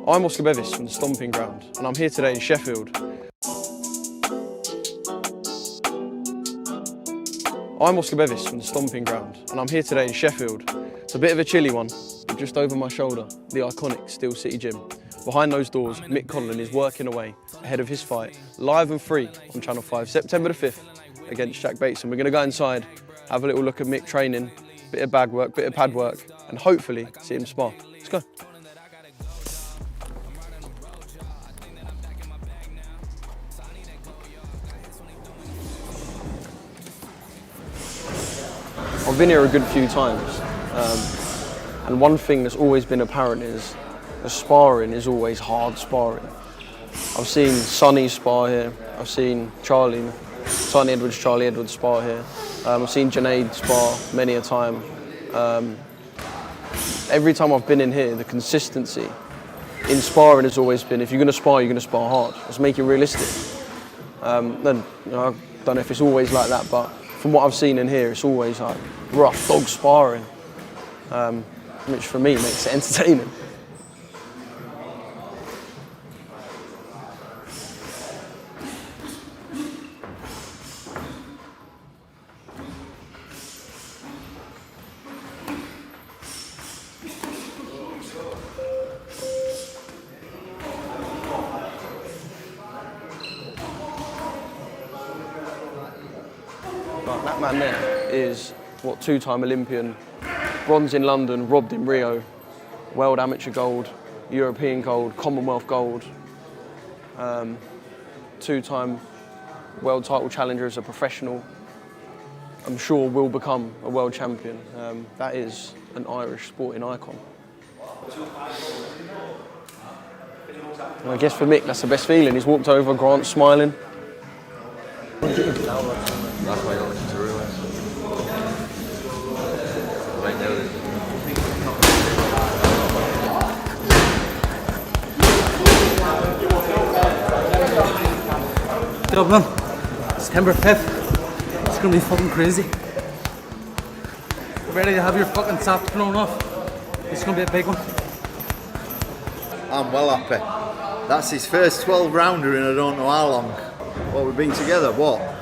I'm Oscar Bevis from the Stomping Ground, and I'm here today in Sheffield. I'm Oscar Bevis from the Stomping Ground, and I'm here today in Sheffield. It's a bit of a chilly one, but just over my shoulder, the iconic Steel City Gym. Behind those doors, Mick Conlan is working away ahead of his fight, live and free on Channel 5, September the 5th, against Jack Bateson. We're going to go inside, have a little look at Mick training, bit of bag work, bit of pad work, and hopefully see him spar. Let's go. I've been here a good few times, and one thing that's always been apparent is the sparring is always hard sparring. I've seen Sonny spar here, I've seen Charlie Edwards spar here, I've seen Junaid spar many a time. Every time I've been in here, the consistency in sparring has always been, if you're going to spar hard. Let's make it realistic. Then, I don't know if it's always like that, but from what I've seen in here, it's always like rough dog sparring, which for me makes it entertaining. That man there is, what, two-time Olympian, bronze in London, robbed in Rio, world amateur gold, European gold, Commonwealth gold, two-time world title challenger as a professional. I'm sure will become a world champion. That is an Irish sporting icon. And I guess for Mick, that's the best feeling. He's walked over, Grant's smiling. That's why I got to realise. Right now. Dublin, September 5th. It's gonna be fucking crazy. Ready to have your fucking sap blown off. It's gonna be a big one. I'm well happy. That's his first 12 rounder in I don't know how long. Well, we've been together, what?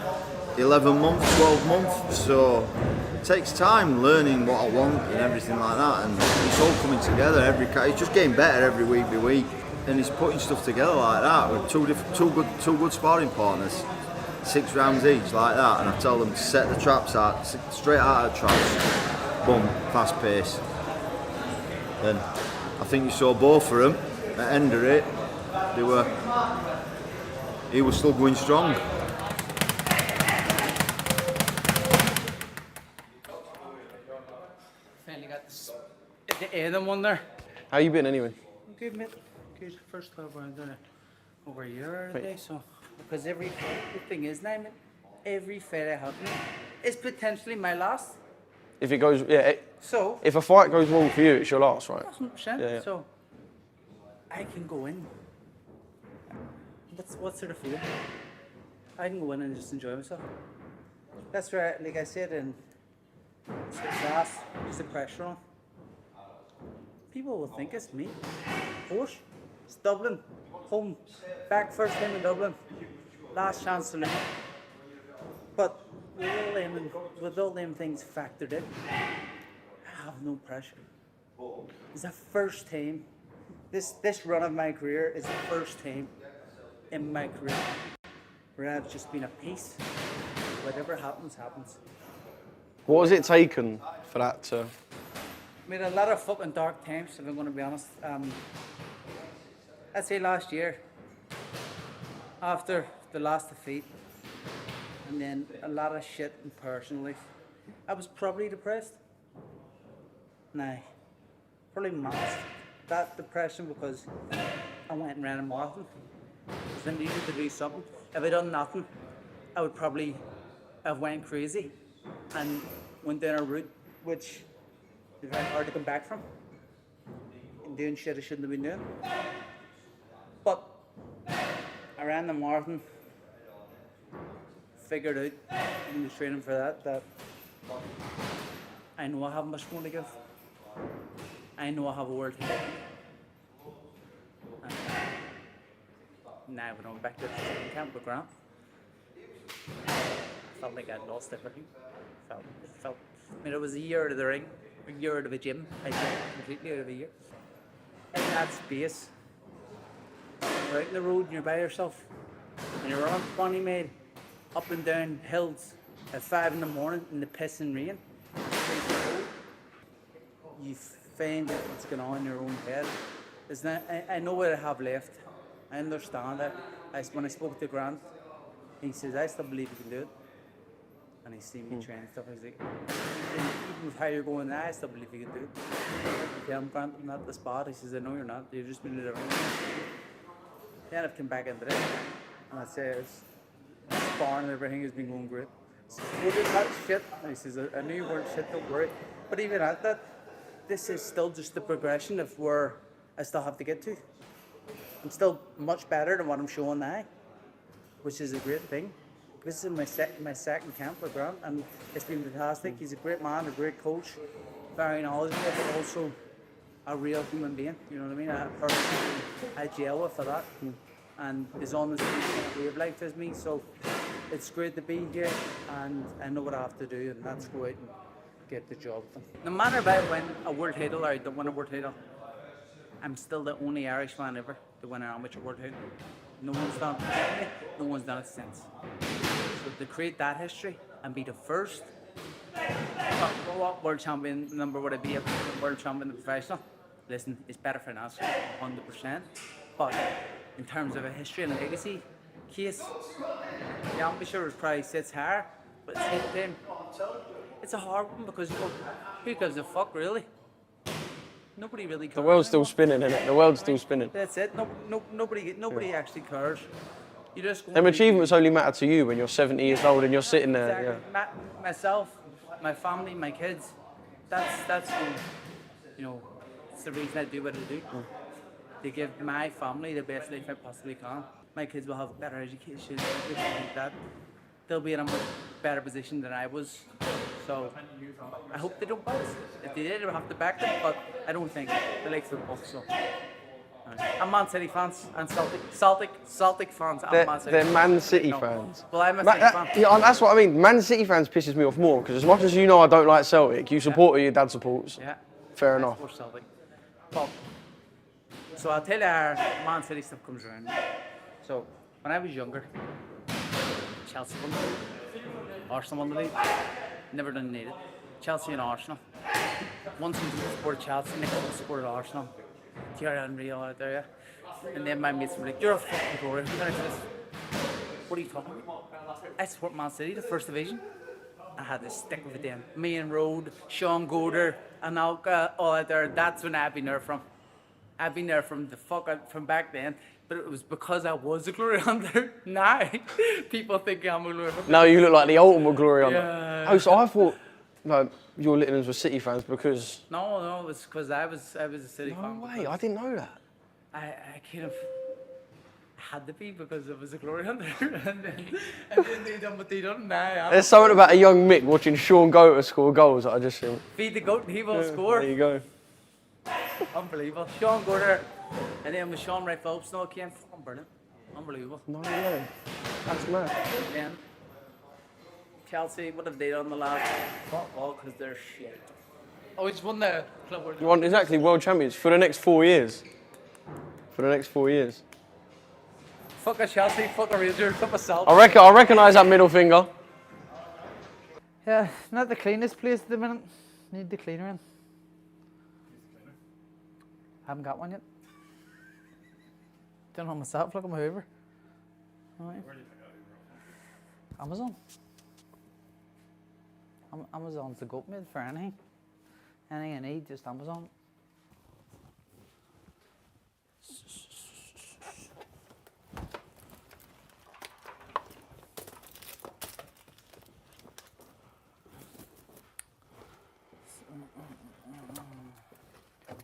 11 months, 12 months, so it takes time learning what I want and everything like that, and it's all coming together. He's just getting better every week by week, and he's putting stuff together like that with two good sparring partners, 6 rounds each like that, and I tell them to set the traps out, straight out of the traps, boom, fast pace. Then I think you saw both of them at the end of it, he was still going strong. Finally got the Adam one there. How you been anyway? Good, mate. Good. First 12 rounds done over a year today, so because the thing is now, mate, every fight I have is potentially my last. If it goes, yeah. So if a fight goes wrong for you, it's your last, right? 100%. Yeah. So I can go in. What sort of feeling? I can go in and just enjoy myself. That's right, like I said, and it's fast, it's the pressure on. People will think it's me. Of course. It's Dublin. Home. Back first time in Dublin. Last chance to learn. But with all them things factored in, I have no pressure. It's the first time. This run of my career is the first time in my career where I've just been at peace. Whatever happens, happens. What has it taken for that to? I mean, a lot of fucking dark times, if I'm going to be honest. I'd say last year, after the last defeat, and then a lot of shit in personal life, I was probably depressed. Nah, probably masked that depression because I went and ran a marathon. Because I needed to do something. If I'd done nothing, I would probably have went crazy and went down a route which is very hard to come back from. And doing shit I shouldn't have been doing. But I ran the marathon, figured out in the training for that I know I have much more to give. I know I have a world title. Now when I'm back to the training camp with Grant, I felt like I'd lost everything. I mean, it was a year out of the ring, a year out of a gym. I did completely out of a year. In that space, you're out in the road and you're by yourself, and you're on 20 mile up and down hills at 5 in the morning in the piss and rain. You find out what's going on in your own head. I know what I have left. I understand it. When I spoke to Grant, he says, I still believe you can do it. And he's seen me train and stuff. He's like, even with how you're going now, I still believe you can do it. I tell him, Grant, I'm not at the spot. He says, I know you're not. You've just been in the ring. Then I've come back into it. And I say, it's sparring and everything has been going great. He says, well, that's shit. And he says, I knew you weren't shit, don't worry. But even at that, this is still just the progression of where I still have to get to. I'm still much better than what I'm showing now, which is a great thing. This is my second camp with Grant, and it's been fantastic. He's a great man, a great coach, very knowledgeable, but also a real human being. You know what I mean? A person I gel with for that, and is on the same wavelength as me. So it's great to be here, and I know what I have to do, and that's go out and get the job done. No matter if I win a world title or I don't win a world title, I'm still the only Irishman ever to win an amateur world title. No one's done it. No one's done it since. So to create that history and be the first, what world champion number would I be? A world champion, the professional? Listen, it's better financially, 100%. But in terms of a history and a legacy case, the amateur probably sits higher. But at the same time, it's a hard one because who gives a fuck really? Nobody really cares. The world's still spinning, isn't it? The world's still spinning. That's it. Nobody actually cares. You just Them achievements only matter to you when you're 70 years old and you're sitting there. Exactly. Yeah. Myself, my family, my kids. That's it's the reason I do what I do. To give my family the best life I possibly can. My kids will have a better education, everything like that. They'll be in a much better position than I was. So I hope they don't bounce. If they did, I would have to back them, but I don't think they like football. So I'm Man City fans and Celtic fans. They're Man City fans. Well, I'm a City fan. Yeah, that's what I mean. Man City fans pisses me off more because as much as you know I don't like Celtic, you support who your dad supports. Yeah. Fair enough. I support Celtic. Well, so I'll tell you how Man City stuff comes around. So when I was younger, Chelsea won the league, Arsenal won the league. Never done needed. Chelsea and Arsenal. One season I supported Chelsea, next one I supported Arsenal. Thierry Henry all out there, yeah. And then my mates were like, "You're a fucking glory." What are you talking about? I support Man City, the first division. I had to stick with them. Me and Road, Sean Goder, and Alka, all out there. That's when I've been there from. I've been there from from back then. But it was because I was a glory hunter. Now, people think I'm a glory hunter. Now you look like the ultimate glory hunter. Yeah. Oh, so I thought your Littlins were City fans because... No, it was because I was a City fan. No way, I didn't know that. I kind of had to be because I was a glory hunter. and then they done what they done. Now There's something about a young Mick watching Sean Goater score goals that I just think... feed the goat and he will score. There you go. Unbelievable. Sean Goder. And then with Sean Ray Phillips, no, came fucking brilliant. Unbelievable. No way. That's mad. Then Chelsea, what have they done the last? Well, because they're shit. Oh, he's won the club world. You want exactly world champions for the next 4 years. For the next 4 years. Fuck a Chelsea, fuck a Rangers, fuck a Celtic. I recognise that middle finger. Yeah, not the cleanest place at the minute. Need the cleaner in. Haven't got one yet. Don't know myself, look at my Hoover. Right. Amazon. Amazon's the goat mid for anything. Anything I need, just Amazon.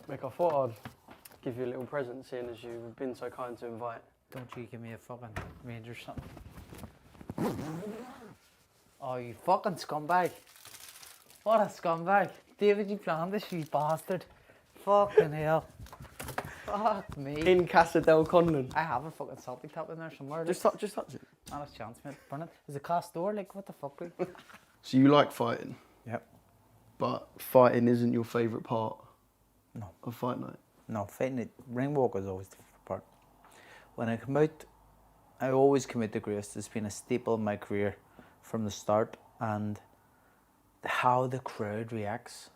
Mick, I thought I'd give you a little present, seeing as you've been so kind to invite. Don't you give me a fucking Rangers something. Oh, you fucking scumbag. What a scumbag. David, you planned this, you bastard. Fucking hell. Fuck me. In Casa del Conlan. I have a fucking salty top in there somewhere. Just touch it. Not a chance, mate. Burn it. Is it cast door? Like, what the fuck? So you like fighting, Yep. but fighting isn't your favourite part No. of fight night? No, fighting it. Ring walk is always the favorite part. When I come out, I always come out to grace. It's been a staple in my career from the start, and how the crowd reacts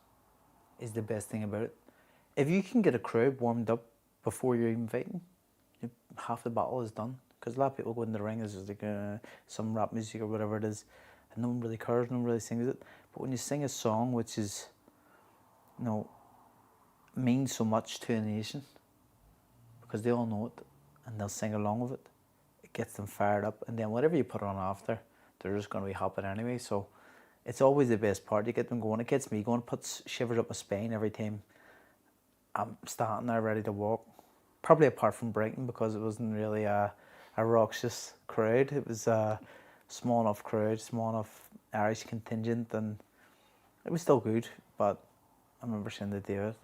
is the best thing about it. If you can get a crowd warmed up before you're even fighting, half the battle is done. Because a lot of people go in the ring, it's just like some rap music or whatever it is, and no one really cares, no one really sings it. But when you sing a song which is, you know, means so much to a nation, because they all know it and they'll sing along with it, it gets them fired up, and then whatever you put on after, they're just going to be hopping anyway. So it's always the best part. You get them going. It gets me going, puts shivers up my spine every time I'm standing there ready to walk. Probably apart from Brighton, because it wasn't really a raucous crowd. It was a small enough crowd, small enough Irish contingent, and it was still good. But I remember saying to David,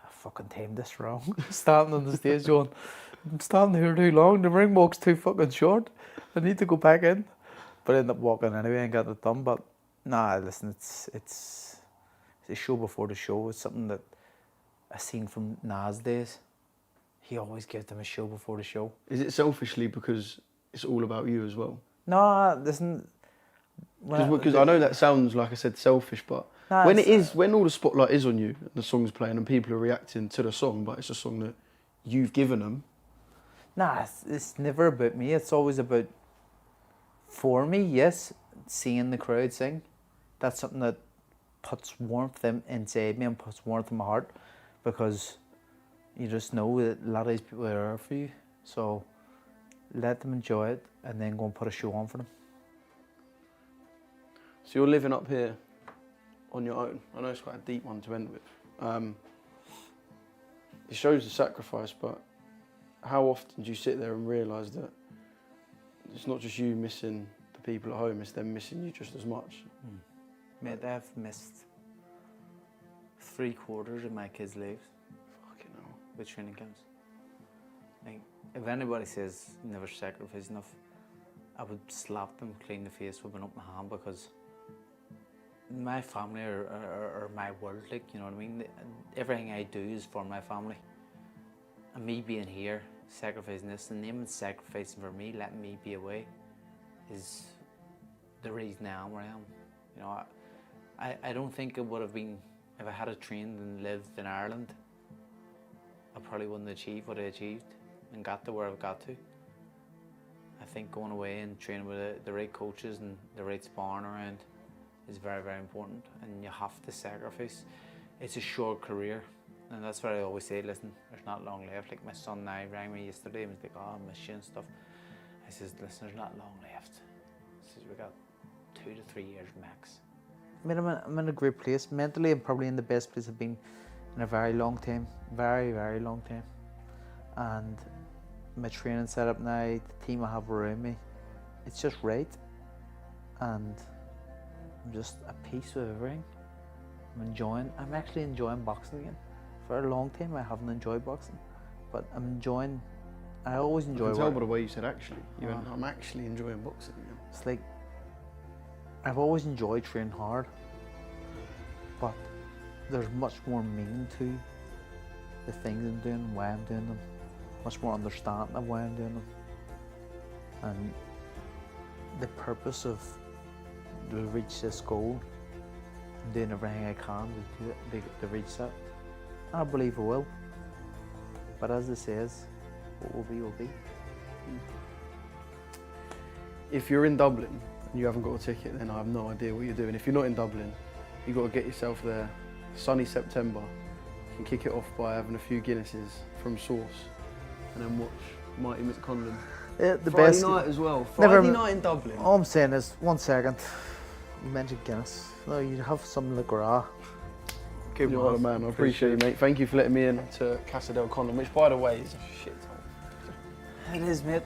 I fucking timed this wrong. Standing on the stage going, I'm standing here too long, the ring walk's too fucking short, I need to go back in. But I ended up walking anyway and got it done. But nah, listen, it's a show before the show. It's something that I seen from Nas days. He always gives them a show before the show. Is it selfishly because it's all about you as well? No, listen. Because I know that sounds, like I said, selfish, but Nah, when all the spotlight is on you and the song's playing and people are reacting to the song, but it's a song that you've given them. Nah, it's never about me. It's always about, for me, yes, seeing the crowd sing. That's something that puts warmth inside me and puts warmth in my heart, because you just know that a lot of these people are there for you. So let them enjoy it and then go and put a show on for them. So you're living up here on your own. I know it's quite a deep one to end with. It shows the sacrifice, but how often do you sit there and realise that it's not just you missing the people at home, it's them missing you just as much? Mate, I've missed 3/4 of my kids' lives Fucking hell. with training camps. Like, if anybody says you never sacrifice enough, I would slap them clean the face with an open hand, because my family are my world, like, you know what I mean? Everything I do is for my family. And me being here, sacrificing this, and them sacrificing for me, letting me be away, is the reason I am where I am. You know, I don't think it would have been, if I had trained and lived in Ireland, I probably wouldn't achieve what I achieved and got to where I've got to. I think going away and training with the right coaches and the right sparring around is very, very important, and you have to sacrifice. It's a short career, and that's what I always say. Listen, there's not long left. Like, my son now rang me yesterday and was like, oh, I miss you and stuff. I says, listen, there's not long left. I says, we got 2 to 3 years max. I mean, I'm in a great place. Mentally, I'm probably in the best place I've been in a very long time. Very, very long time. And my training setup now, the team I have around me, it's just right. And I'm just at peace with everything. I'm actually enjoying boxing again. For a long time I haven't enjoyed boxing, but I always enjoy it. I can tell by the way you said actually. You went, I'm actually enjoying boxing again. It's like, I've always enjoyed training hard, but there's much more meaning to the things I'm doing, why I'm doing them, much more understanding of why I'm doing them, and the purpose of to reach this goal. I'm doing everything I can to reach that. And I believe I will. But as it says, what will be, will be. If you're in Dublin and you haven't got a ticket, then I have no idea what you're doing. If you're not in Dublin, you've got to get yourself there. Sunny September. You can kick it off by having a few Guinnesses from Source and then watch Mighty Mick Conlan. The Friday best night as well. Never- Friday night in Dublin. All I'm saying is, 1 second, you mentioned Guinness. No, you have some Legras. Good man, man. I appreciate you, mate. Thank you for letting me in to Casa del Conlan, which, by the way, is a shit hole. It is, mate.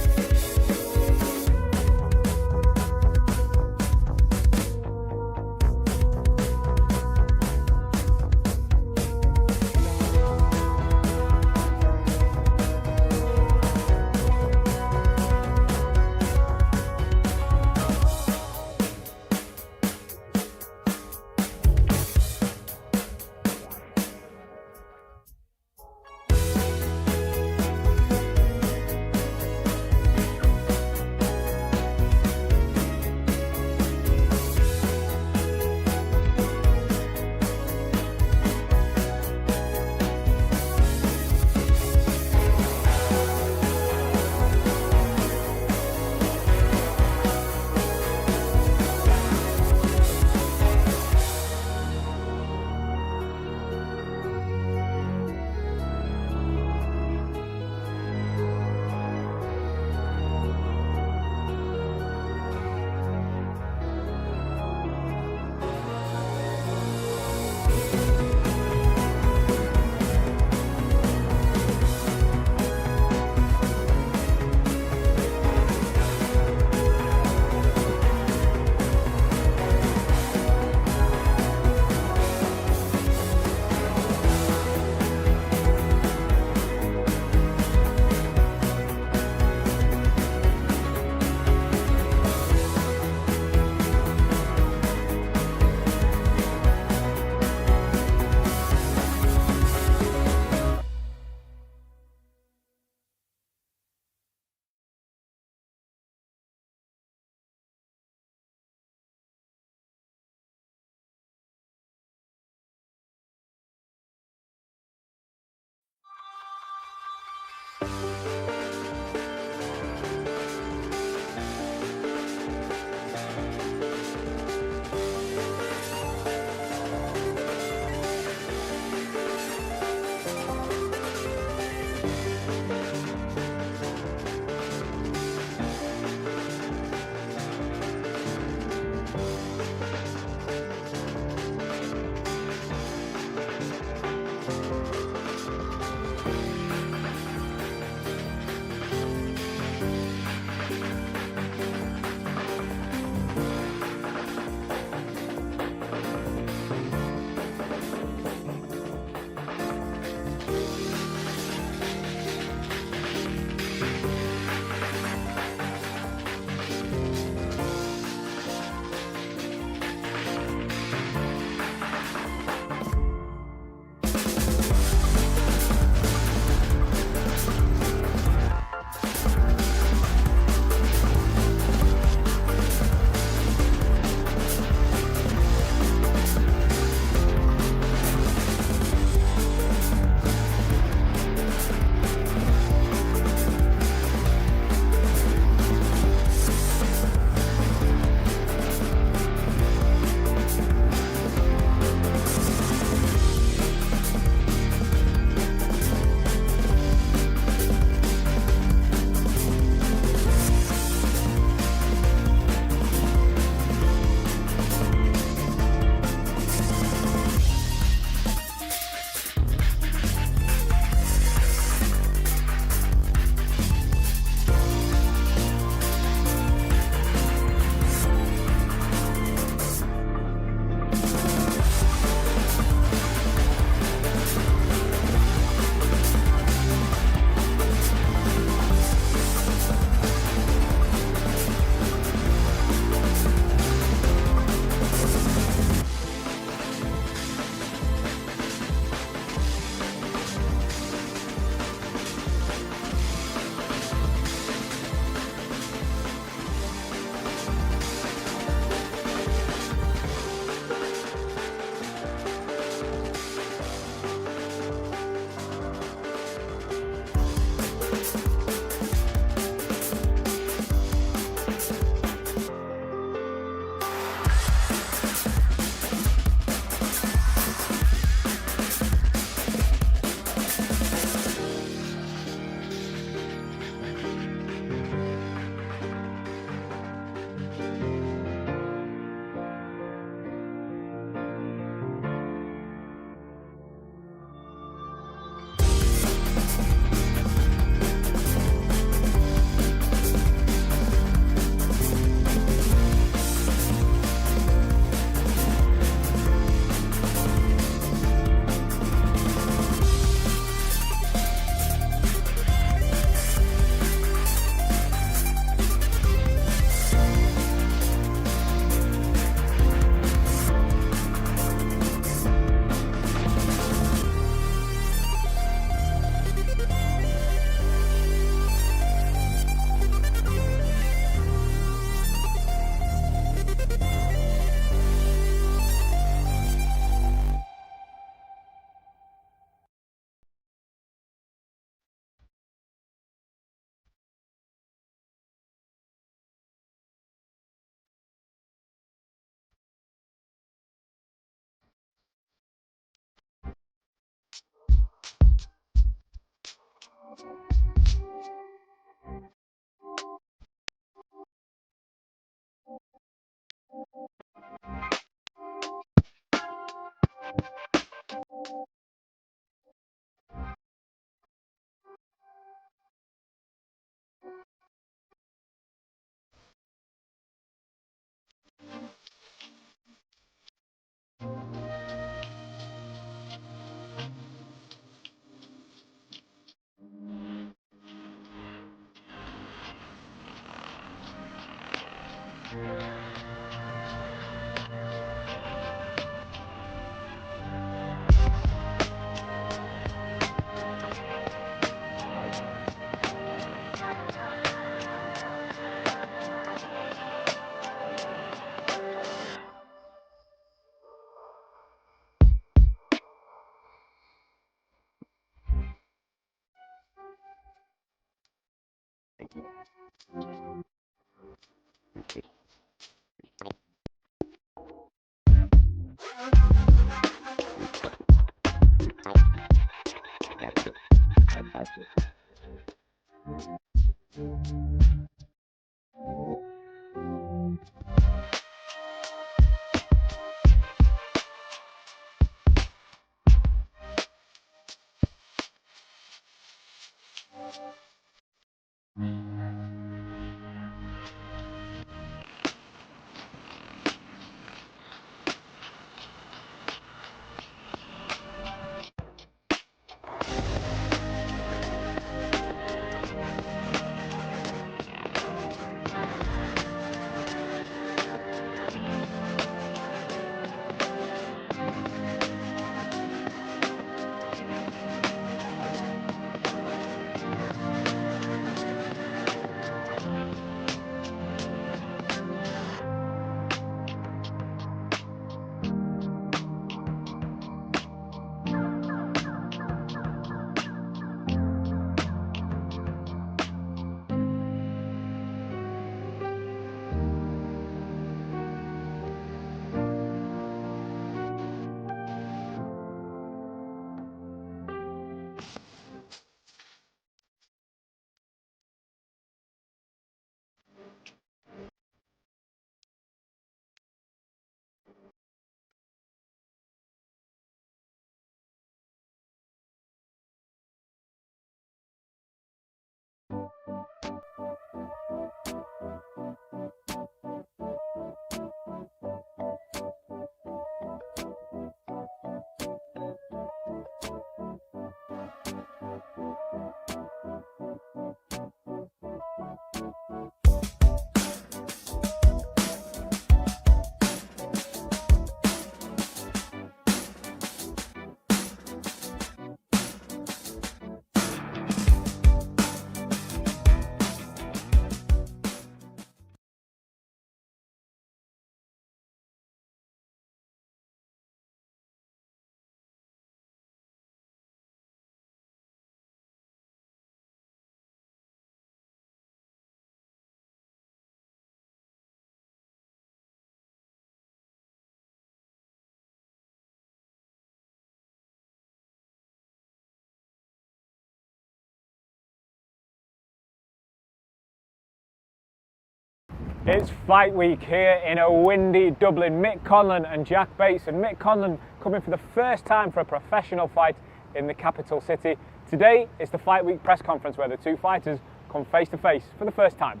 It's fight week here in a windy Dublin. Mick Conlan and Jack Bateson. Mick Conlan coming for the first time for a professional fight in the capital city. Today is the fight week press conference where the two fighters come face to face for the first time.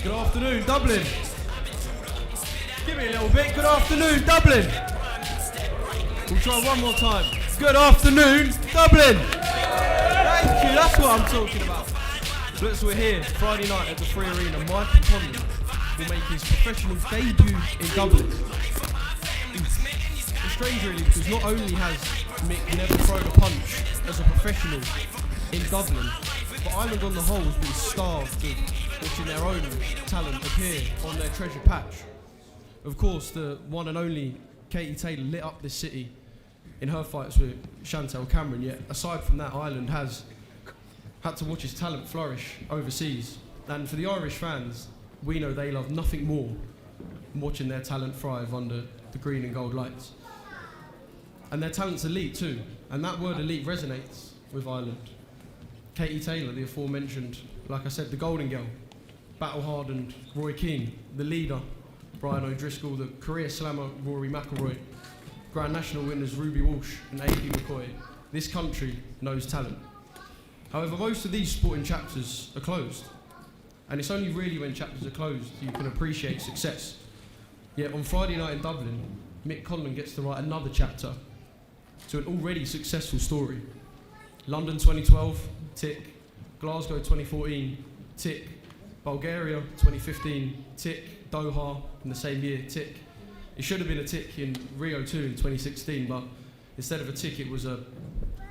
Good afternoon, Dublin. Give me a little bit. Good afternoon, Dublin. We'll try one more time. Good afternoon, Dublin. Thank you, that's what I'm talking about. Look, so we're here Friday night at the Free Arena. Mick Conlan will make his professional debut in Dublin. It's strange really because not only has Mick never thrown a punch as a professional in Dublin, but Ireland on the whole has been starved of watching their own talent appear on their treasure patch. Of course, the one and only Katie Taylor lit up this city in her fights with Chantel Cameron, yet aside from that, Ireland has had to watch his talent flourish overseas. And for the Irish fans, we know they love nothing more than watching their talent thrive under the green and gold lights. And their talent's elite too, and that word elite resonates with Ireland. Katie Taylor, the aforementioned, like I said, the Golden Girl, battle-hardened Roy Keane, the leader, Brian O'Driscoll, the career slammer Rory McIlroy, Grand National winners Ruby Walsh and A.P. McCoy. This country knows talent. However, most of these sporting chapters are closed. And it's only really when chapters are closed you can appreciate success. Yet on Friday night in Dublin, Mick Conlan gets to write another chapter to an already successful story. London 2012, tick. Glasgow 2014, tick. Bulgaria 2015, tick. Doha in the same year, tick. It should have been a tick in Rio 2 in 2016, but instead of a tick it was a,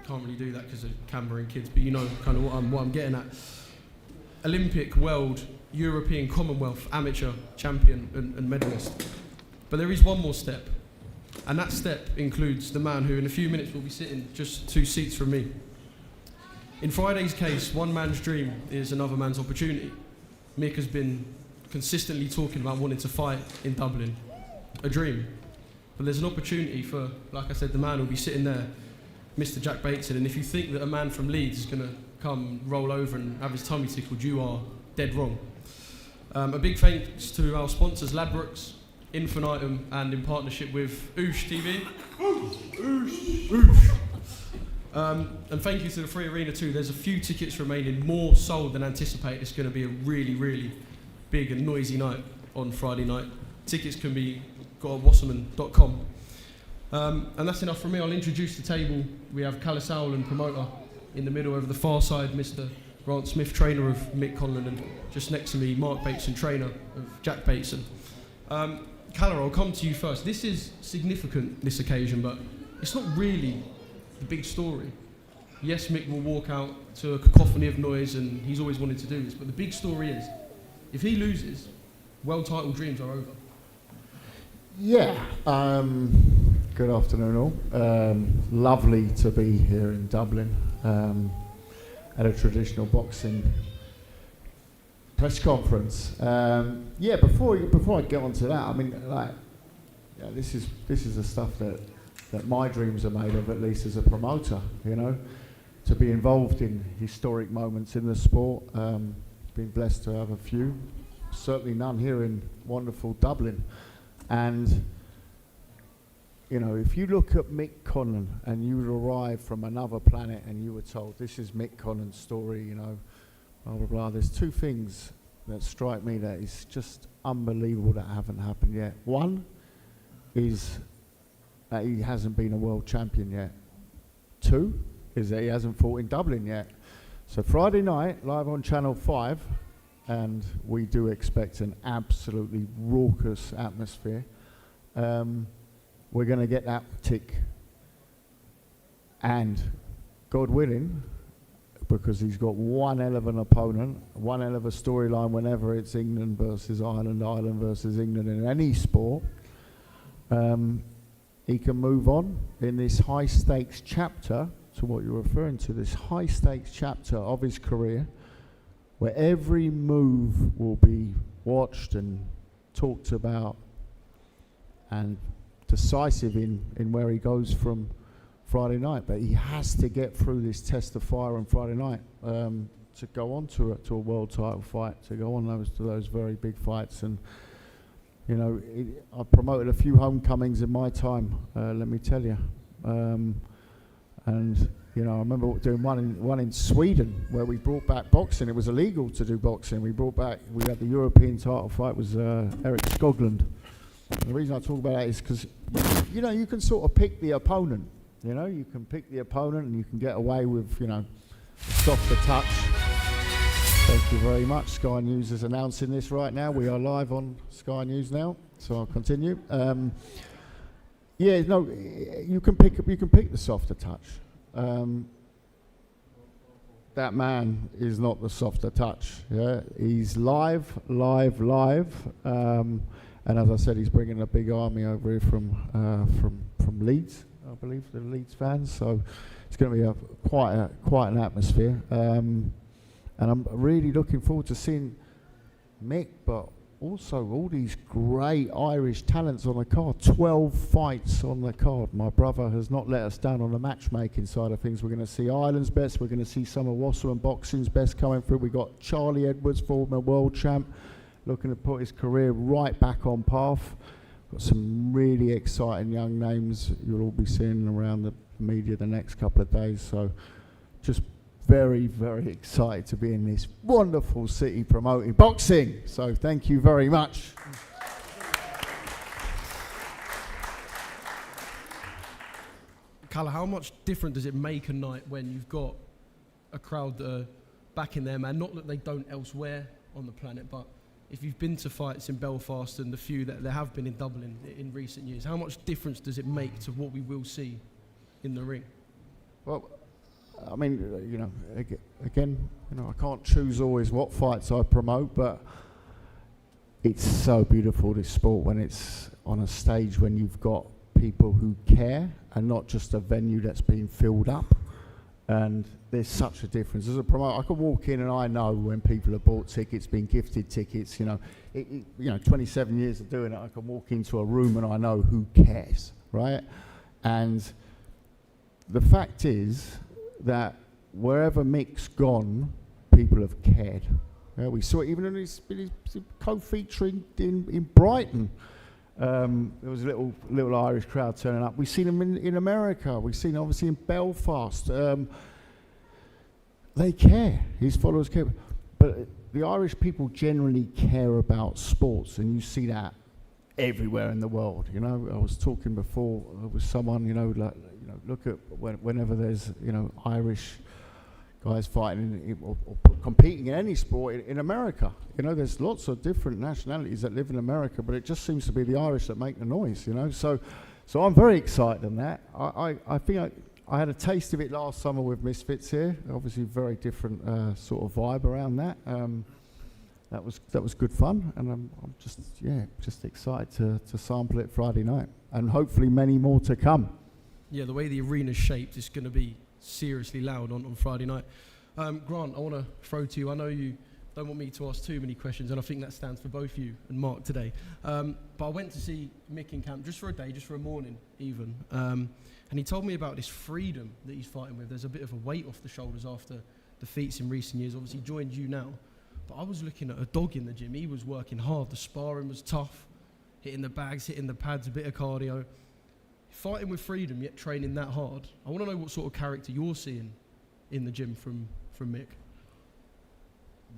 can't really do that because of camera and kids, but you know kind of what I'm getting at. Olympic, world, European, Commonwealth, amateur, champion and medalist. But there is one more step, and that step includes the man who in a few minutes will be sitting just 2 seats from me. In Friday's case, one man's dream is another man's opportunity. Mick has been consistently talking about wanting to fight in Dublin. A dream. But there's an opportunity for, like I said, the man who'll be sitting there, Mr. Jack Bateson, and if you think that a man from Leeds is going to come roll over and have his tummy tickled, you are dead wrong. A big thanks to our sponsors, Ladbrokes, Infinitum, and in partnership with Oosh TV. Oosh. And thank you to the Free Arena too. There's a few tickets remaining, more sold than anticipated. It's going to be a really, really big and noisy night on Friday night. Tickets can be got at Wasserman.com. And that's enough from me. I'll introduce the table. We have Callus and promoter in the middle. Over the far side, Mr. Grant Smith, trainer of Mick Conlan, and just next to me, Mark Bateson, trainer of Jack Bateson. Callum, I'll come to you first. This is significant, this occasion, but it's not really the big story. Yes, Mick will walk out to a cacophony of noise, and he's always wanted to do this, but the big story is, if he loses, world title dreams are over. Yeah, good afternoon all. Lovely to be here in Dublin at a traditional boxing press conference. Yeah, before I get onto that, I mean, like, yeah, this is the stuff that my dreams are made of, at least as a promoter. You know, to be involved in historic moments in the sport. Been blessed to have a few, certainly none here in wonderful Dublin. And, you know, if you look at Mick Conlan and you would arrive from another planet and you were told, this is Mick Conlan's story, you know, blah, blah, blah, there's two things that strike me that is just unbelievable that haven't happened yet. One is that he hasn't been a world champion yet. Two is that he hasn't fought in Dublin yet. So Friday night, live on Channel 5, and we do expect an absolutely raucous atmosphere. We're going to get that tick. And God willing, because he's got one hell of an opponent, one hell of a storyline whenever it's England versus Ireland, Ireland versus England in any sport, he can move on in this high stakes chapter, to what you're referring to, this high stakes chapter of his career, where every move will be watched and talked about and decisive in where he goes from Friday night. But he has to get through this test of fire on Friday night to go on to a world title fight, to go on to those very big fights. And you know, I promoted a few homecomings in my time, let me tell you. And you know, I remember doing one in Sweden where we brought back boxing. It was illegal to do boxing. We had the European title fight was Eric Skoglund. And the reason I talk about that is because, you know, you can sort of pick the opponent. You know, you can pick the opponent and you can get away with, you know, softer touch. Thank you very much. Sky News is announcing this right now. We are live on Sky News now, so I'll continue. Yeah, no, you can pick the softer touch. That man is not the softer touch. Yeah, he's live. And as I said, he's bringing a big army over here from Leeds, I believe, the Leeds fans. So it's going to be quite an atmosphere. And I'm really looking forward to seeing Mick, but also all these great Irish talents on the card. 12 fights on the card. My brother has not let us down on the matchmaking side of things. We're going to see Ireland's best. We're going to see some of Wasserman boxing's best coming through. We've got Charlie Edwards, former world champ, looking to put his career right back on path. Got some really exciting young names you'll all be seeing around the media the next couple of days. So just very, very excited to be in this wonderful city promoting boxing. So thank you very much. Calla, how much different does it make a night when you've got a crowd that are backing their man? Not that they don't elsewhere on the planet, but if you've been to fights in Belfast and the few that there have been in Dublin in recent years, how much difference does it make to what we will see in the ring? Well, I mean, you know, again, you know, I can't choose always what fights I promote, but it's so beautiful, this sport, when it's on a stage when you've got people who care and not just a venue that's been filled up. And there's such a difference. As a promoter, I can walk in and I know when people have bought tickets, been gifted tickets, you know. You know, 27 years of doing it, I can walk into a room and I know who cares, right? And the fact is that wherever Mick's gone, people have cared. Yeah, we saw it even in his co-featuring in Brighton. There was a little Irish crowd turning up. We've seen him in America. We've seen obviously in Belfast. They care. His followers care. But the Irish people generally care about sports, and you see that everywhere in the world. You know, I was talking before with someone. You know, like, you know, look at whenever there's, you know, Irish guys fighting or competing in any sport in America. You know, there's lots of different nationalities that live in America, but it just seems to be the Irish that make the noise, you know. So I'm very excited on that. I think I had a taste of it last summer with Misfits here. Obviously, very different sort of vibe around that. That was good fun, and I'm just excited to sample it Friday night, and hopefully many more to come. Yeah, the way the arena's shaped, it's going to be seriously loud on Friday night. Grant, I want to throw to you. I know you don't want me to ask too many questions, and I think that stands for both you and Mark today. But I went to see Mick in camp just for a day, just for a morning even, and he told me about this freedom that he's fighting with. There's a bit of a weight off the shoulders after defeats in recent years. Obviously joined you now, but I was looking at a dog in the gym. He was working hard. The sparring was tough, hitting the bags, hitting the pads, a bit of cardio. Fighting with freedom, yet training that hard. I want to know what sort of character you're seeing in the gym from Mick.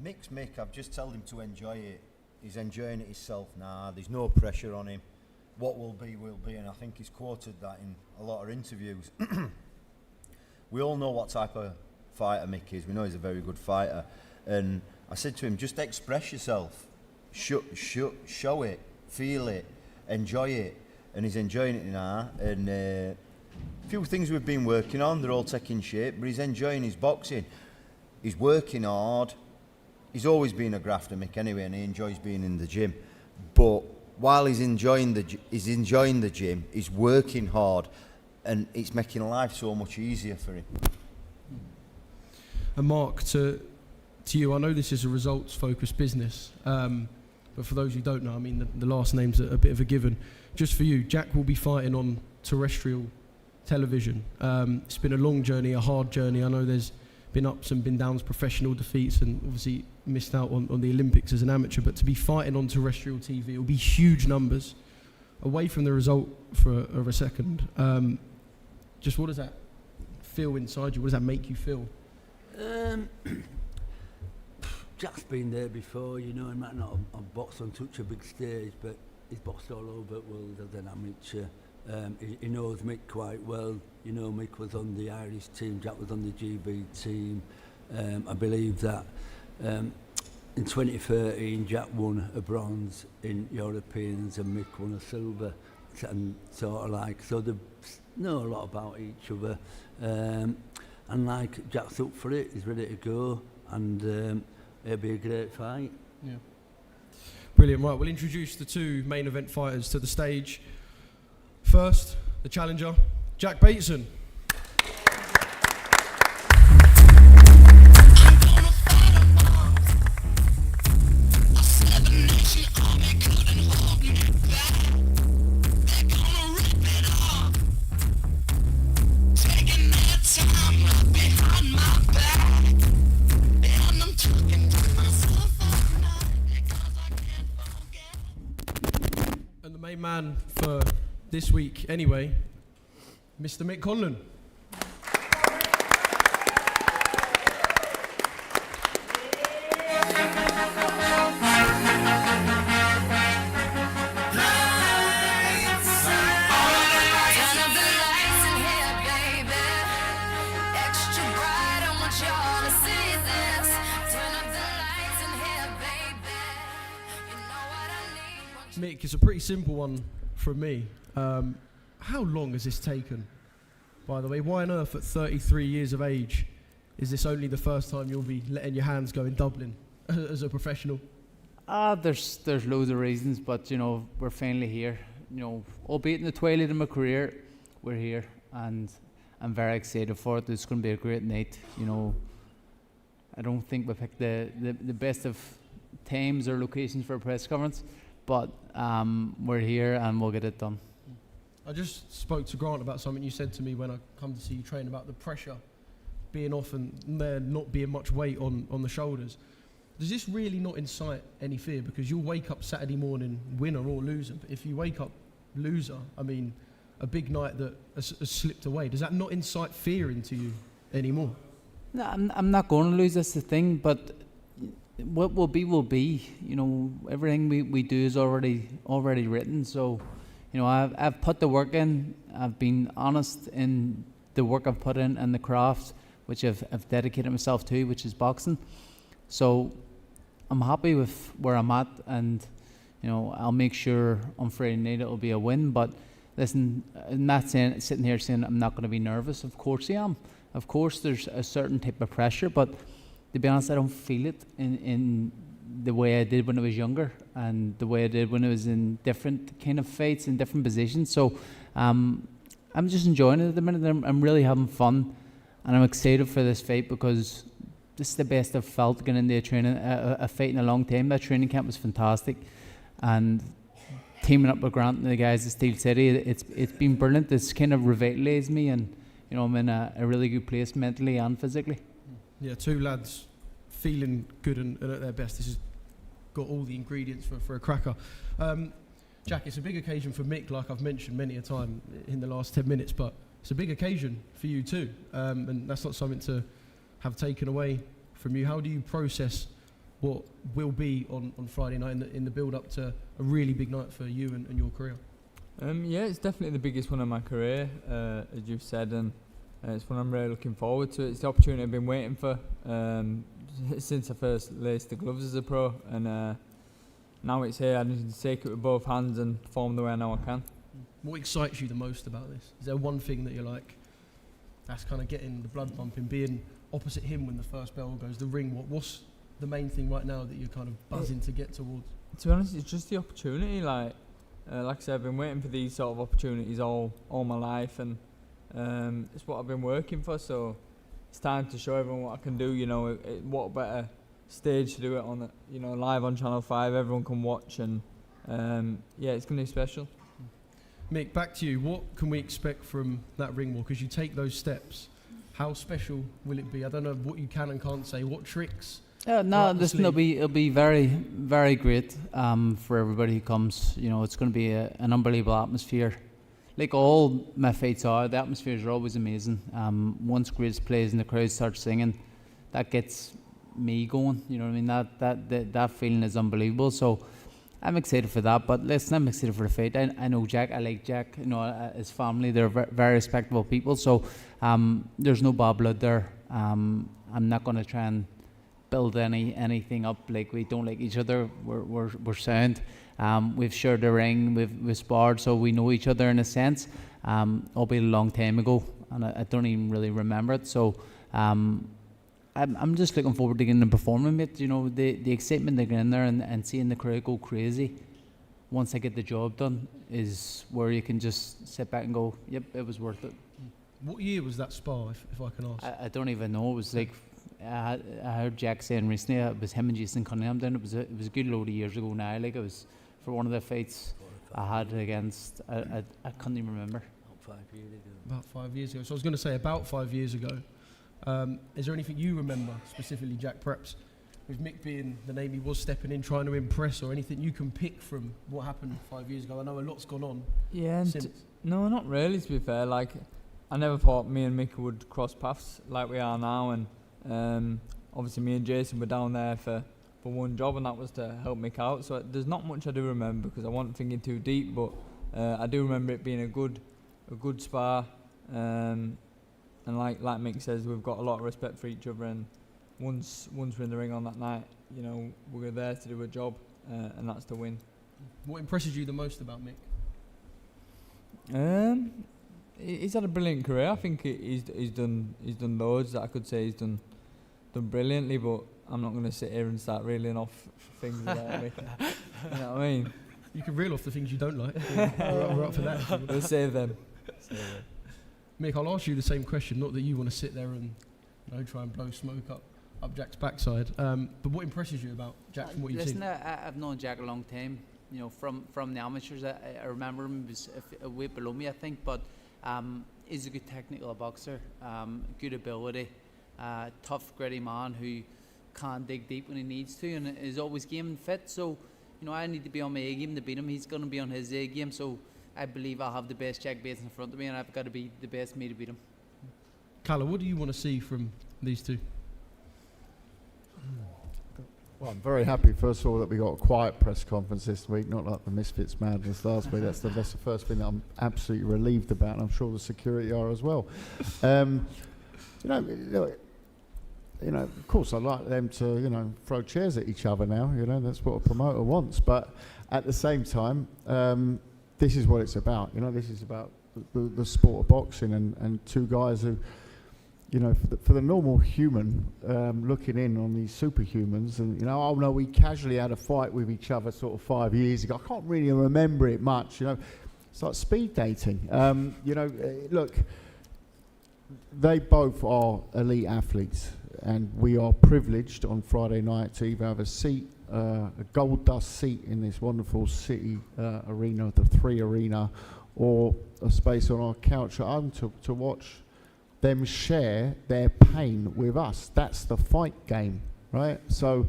Mick's Mick. I've just told him to enjoy it. He's enjoying it himself now. There's no pressure on him. What will be, and I think he's quoted that in a lot of interviews. We all know what type of fighter Mick is. We know he's a very good fighter. And I said to him, just express yourself. Show it, feel it, enjoy it. And he's enjoying it now. And a few things we've been working on, they're all taking shape, but he's enjoying his boxing. He's working hard. He's always been a grafter, Mick, anyway, and he enjoys being in the gym. But while he's enjoying the gym, he's working hard, and it's making life so much easier for him. And Mark, to you, I know this is a results-focused business, but for those who don't know, I mean, the last name's a bit of a given. Just for you, Jack will be fighting on terrestrial television. It's been a long journey, a hard journey. I know there's been ups and been downs, professional defeats, and obviously missed out on the Olympics as an amateur, but to be fighting on terrestrial TV, it will be huge numbers. Away from the result for a second, just what does that feel inside you? What does that make you feel? Jack's been there before, you know. He might not have boxed on such a big stage, but he's boxed all over the world as an amateur. He knows Mick quite well. You know, Mick was on the Irish team, Jack was on the GB team. I believe that in 2013, Jack won a bronze in Europeans and Mick won a silver. And sort of like, so they know a lot about each other. And like, Jack's up for it, he's ready to go, and it'll be a great fight. Yeah. Brilliant. Right, we'll introduce the two main event fighters to the stage. First, the challenger, Jack Bateson. And the main man for this week, anyway, Mr. Mick Conlan. Mick, it's a pretty simple one from me. How long has this taken, by the way? Why on earth, at 33 years of age, is this only the first time you'll be letting your hands go in Dublin as a professional? There's loads of reasons, but you know, we're finally here. You know, albeit in the twilight of my career, we're here, and I'm very excited for it. It's going to be a great night. You know, I don't think we picked the best of times or locations for a press conference, but we're here and we'll get it done. I just spoke to Grant about something you said to me when I come to see you train about the pressure being off and there not being much weight on the shoulders. Does this really not incite any fear? Because you'll wake up Saturday morning winner or loser, but if you wake up loser, I mean, a big night that has slipped away, does that not incite fear into you anymore? No, I'm not going to lose, that's the thing, but what will be will be. You know, everything we do is already written, so you know, I've put the work in. I've been honest in the work I've put in and the craft which I've dedicated myself to, which is boxing. So I'm happy with where I'm at, and you know, I'll make sure on Friday night it'll be a win. But listen, I'm not sitting here saying I'm not going to be nervous. Of course I am. Of course there's a certain type of pressure, but to be honest, I don't feel it in the way I did when I was younger and the way I did when I was in different kind of fights in different positions. So I'm just enjoying it at the minute. I'm really having fun, and I'm excited for this fight because this is the best I've felt going into a fight in a long time. That training camp was fantastic, and teaming up with Grant and the guys at Steel City, it's been brilliant. It's kind of revitalised me, and you know, I'm in a really good place mentally and physically. Yeah, two lads feeling good and at their best. This has got all the ingredients for a cracker. Jack, it's a big occasion for Mick, like I've mentioned many a time in the last 10 minutes, but it's a big occasion for you too, and that's not something to have taken away from you. How do you process what will be on Friday night in the build-up to a really big night for you and your career? Yeah, it's definitely the biggest one of my career, as you've said, and it's one I'm really looking forward to. It's the opportunity I've been waiting for since I first laced the gloves as a pro, and now it's here. I need to take it with both hands and perform the way I know I can. What excites you the most about this? Is there one thing that you're like, that's kind of getting the blood pumping, being opposite him when the first bell goes, the ring? What's the main thing right now that you're kind of buzzing to get towards? To be honest, it's just the opportunity. Like I said, I've been waiting for these sort of opportunities all my life, and it's what I've been working for. So it's time to show everyone what I can do. You know, what better stage to do it on, live on Channel 5. Everyone can watch, and it's going to be special. Mick, back to you. What can we expect from that ring walk as you take those steps? How special will it be? I don't know what you can and can't say. What tricks? Listen, it'll be very, very great for everybody who comes. It's going to be an unbelievable atmosphere. Like all my fights are, the atmospheres are always amazing. Once Grizz plays and the crowd starts singing, that gets me going. You know what I mean? That feeling is unbelievable. So I'm excited for that. But listen, I'm excited for the fight. I know Jack. I like Jack. His family. They're very respectable people. So there's no bad blood there. I'm not going to try and build anything up like we don't like each other. We're sound. We've shared the ring, we've sparred, so we know each other in a sense, albeit a long time ago, and I don't even really remember it. So I'm just looking forward to getting and performing it. The excitement to get in there and seeing the crowd go crazy once I get the job done is where you can just sit back and go, yep, it was worth it. What year was that spar, if I can ask? I don't even know. It was like I heard Jack saying recently it was him and Jason Cunningham down. It was a good load of years ago now. Like it was for one of the fights I had against. I can't even remember. About 5 years ago. So I was going to say about 5 years ago. Is there anything you remember specifically, Jack? Perhaps with Mick being the name he was stepping in, trying to impress, or anything you can pick from what happened 5 years ago? I know a lot's gone on. Yeah, since. No, not really. To be fair, like I never thought me and Mick would cross paths like we are now, and obviously me and Jason were down there for one job, and that was to help Mick out. So there's not much I do remember because I wasn't thinking too deep, but I do remember it being a good spar, and like Mick says, we've got a lot of respect for each other, and once we're in the ring on that night, we're there to do a job, and that's to win. What impresses you the most about Mick? He's had a brilliant career. I think he's done loads that I could say he's done brilliantly, but I'm not going to sit here and start reeling off things about Mick. You know what I mean? You can reel off the things you don't like. We're up for that. We'll save them. Mick, I'll ask you the same question. Not that you want to sit there and try and blow smoke up Jack's backside. But what impresses you about Jack from what you've seen? Listen, I've known Jack a long time. From the amateurs, I remember him. He was a weight below me, I think, but he's a good technical boxer, good ability, tough, gritty man who can dig deep when he needs to, and is always game and fit. So, I need to be on my A game to beat him. He's going to be on his A game. So, I believe I'll have the best Jack Bateson in front of me, and I've got to be the best me to beat him. Calla, what do you want to see from these two? Well, I'm very happy, first of all, that we got a quiet press conference this week, not like the Misfits madness last week. That's the first thing that I'm absolutely relieved about, and I'm sure the security are as well. Of course, I'd like them to, throw chairs at each other now. That's what a promoter wants. But at the same time, this is what it's about. This is about the sport of boxing, and two guys who, for the normal human looking in on these superhumans, and we casually had a fight with each other sort of 5 years ago. I can't really remember it much. It's like speed dating. Look, they both are elite athletes, and we are privileged on Friday night to either have a seat, a gold dust seat in this wonderful city arena, the 3 Arena, or a space on our couch at home to watch them share their pain with us. That's the fight game, right? So,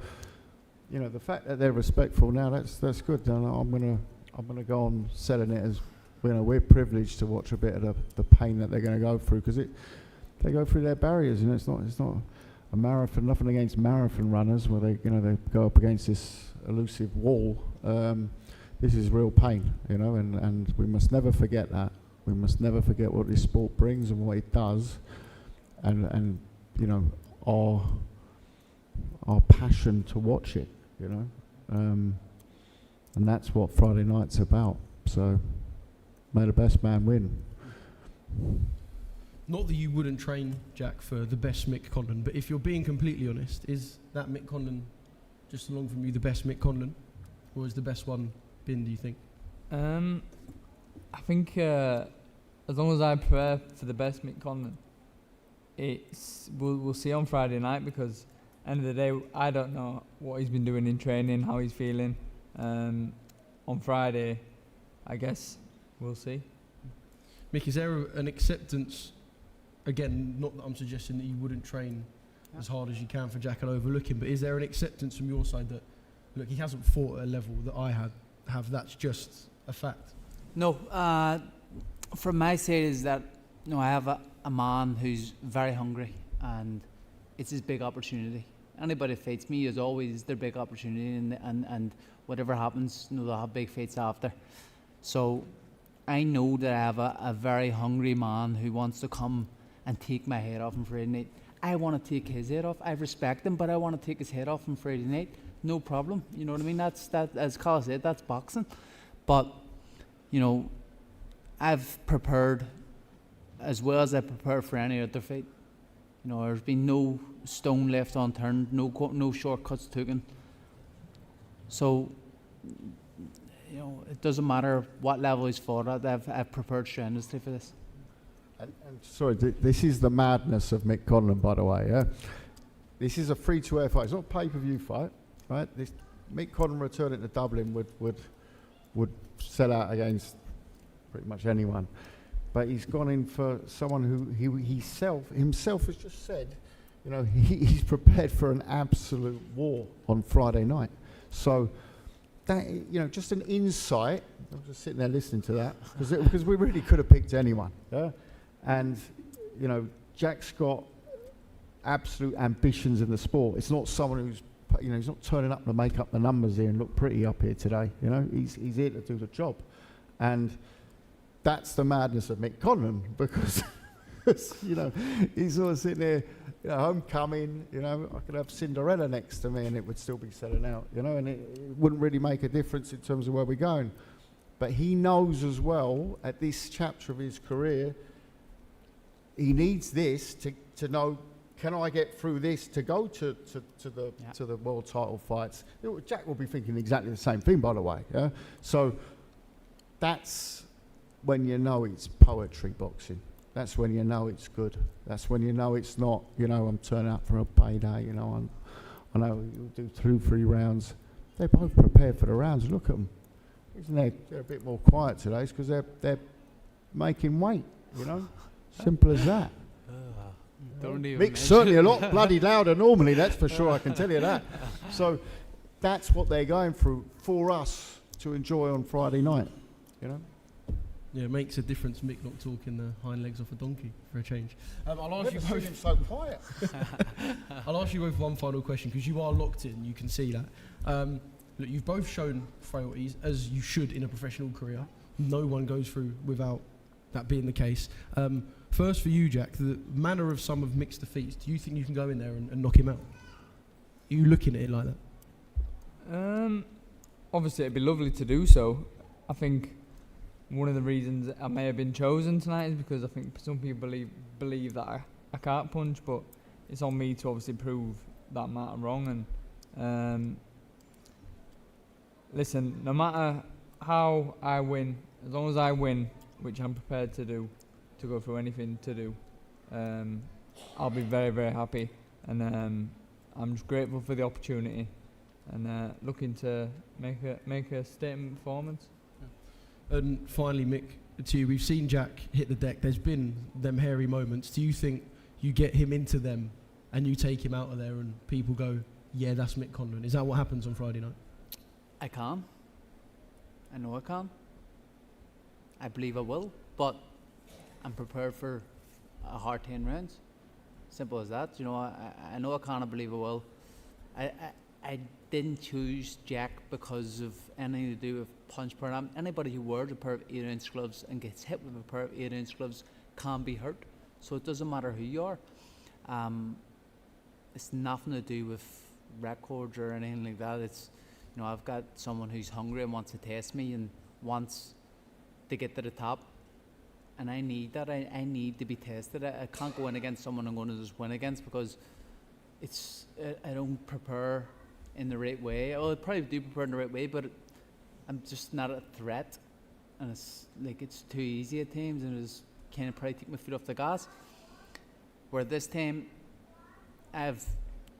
the fact that they're respectful now, that's good. And I'm gonna go on selling it as, we're privileged to watch a bit of the pain that they're going to go through, because they go through their barriers. It's not a marathon. Nothing against marathon runners where they go up against this elusive wall. This is real pain, and we must never forget that. We must never forget what this sport brings and what it does, and our passion to watch it, and that's what Friday night's about. So, may the best man win. Not that you wouldn't train Jack for the best Mick Conlan, but if you're being completely honest, is that Mick Conlan just along from you the best Mick Conlan, or is the best one been, do you think? I think as long as I prepare for the best Mick Conlan, we'll see on Friday night, because end of the day, I don't know what he's been doing in training, how he's feeling. On Friday, I guess we'll see. Mick, is there an acceptance, again, not that I'm suggesting that you wouldn't train as hard as you can for Jack and overlook him, but is there an acceptance from your side that, look, he hasn't fought at a level that I have, that's just a fact? No, from my side is that, I have a man who's very hungry, and it's his big opportunity. Anybody that fights me is always their big opportunity, and whatever happens, they'll have big fights after. So I know that I have a very hungry man who wants to come and take my head off on Friday night. I want to take his head off. I respect him, but I want to take his head off on Friday night. No problem. You know what I mean? That, as Carl said, that's boxing. But, I've prepared as well as I prepare for any other fight. There's been no stone left unturned, no shortcuts taken. So, it doesn't matter what level he's fought at. I've prepared strenuously for this. And sorry, this is the madness of Mick Conlan, by the way. Yeah, this is a free-to-air fight. It's not a pay-per-view fight, right? This Mick Conlan returning to Dublin would sell out against pretty much anyone, but he's gone in for someone who he himself has just said, he's prepared for an absolute war on Friday night. So that, just an insight. I was just sitting there listening to that because we really could have picked anyone. Yeah, and Jack's got absolute ambitions in the sport. It's not someone who's he's not turning up to make up the numbers here and look pretty up here today. He's here to do the job, and that's the madness of Mick Conlan, because he's sort of sitting there, homecoming. I could have Cinderella next to me and it would still be selling out. And it wouldn't really make a difference in terms of where we're going. But he knows as well, at this chapter of his career, he needs this to know, can I get through this to go to the world title fights? Jack will be thinking exactly the same thing, by the way. Yeah? So that's when it's poetry boxing. That's when it's good. That's when it's not, I'm turning up for a payday, I know you'll do 2-3 rounds. They're both prepared for the rounds. Look at them. Isn't they're a bit more quiet today? It's because they're making weight, Simple as that. Don't even Mick's certainly a lot bloody louder normally, that's for sure, I can tell you that. So that's what they're going through for us to enjoy on Friday night, Yeah, it makes a difference, Mick not talking the hind legs off a donkey for a change. I'll ask you Never seen both. him so quiet. I'll ask you both one final question, because you are locked in. You can see that. Look, you've both shown frailties, as you should in a professional career. No one goes through without that being the case. First, for you, Jack, the manner of some of Mick's defeats. Do you think you can go in there and knock him out? Are you looking at it like that? Obviously, it'd be lovely to do so. I think one of the reasons I may have been chosen tonight is because I think some people believe that I can't punch, but it's on me to obviously prove that matter wrong. And listen, no matter how I win, as long as I win, which I'm prepared to do, to go through anything to do, I'll be very, very happy. And I'm just grateful for the opportunity and looking to make a statement performance. And finally, Mick, to you, we've seen Jack hit the deck. There's been them hairy moments. Do you think you get him into them and you take him out of there and people go, yeah, that's Mick Conlan? Is that what happens on Friday night? I can. I know I can. I believe I will, but I'm prepared for a hard 10 rounds. Simple as that. I know I can, I believe I will. I didn't choose Jack because of anything to do with punch program. Anybody who wears a pair of 8-ounce gloves and gets hit with a pair of 8-ounce gloves can be hurt. So it doesn't matter who you are. It's nothing to do with records or anything like that. It's, I've got someone who's hungry and wants to test me and wants to get to the top. And I need that. I need to be tested. I can't go in against someone I'm going to just win against because I don't prepare in the right way. I probably do prepare in the right way, but I'm just not a threat. And it's too easy at times, and it's kind of probably take my foot off the gas. Where this time, I've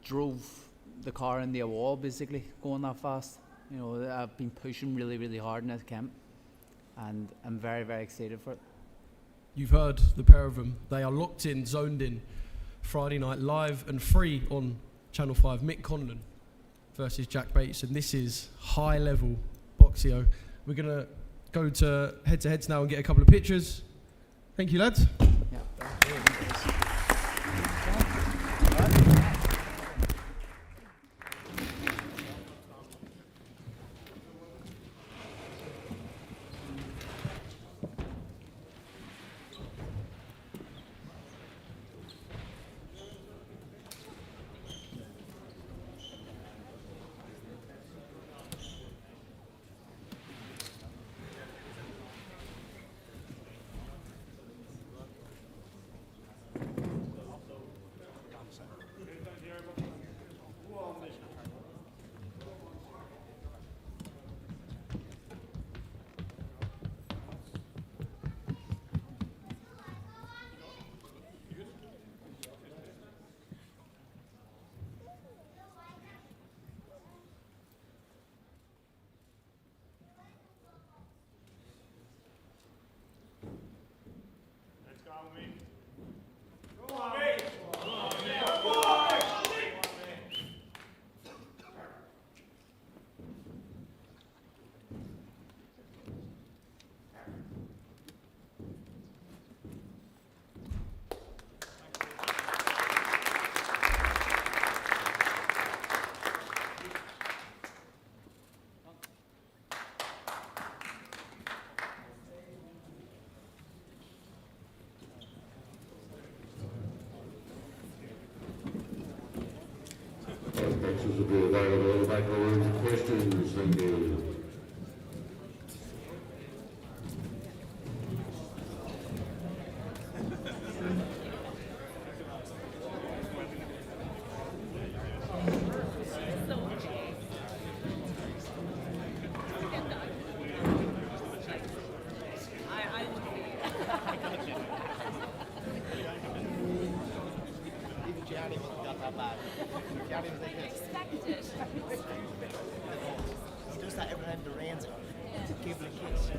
drove the car into a wall, basically, going that fast. You know, I've been pushing really, really hard in this camp, and I'm very, very excited for it. You've heard the pair of them. They are locked in, zoned in, Friday night, live and free on Channel 5. Mick Conlan versus Jack Bateson. This is high-level boxio. We're going to go to head-to-heads now and get a couple of pictures. Thank you, lads. Yeah. Questions will be available at the back of the room for questions. Thank you. He does that every time the rains are. Give it a kiss.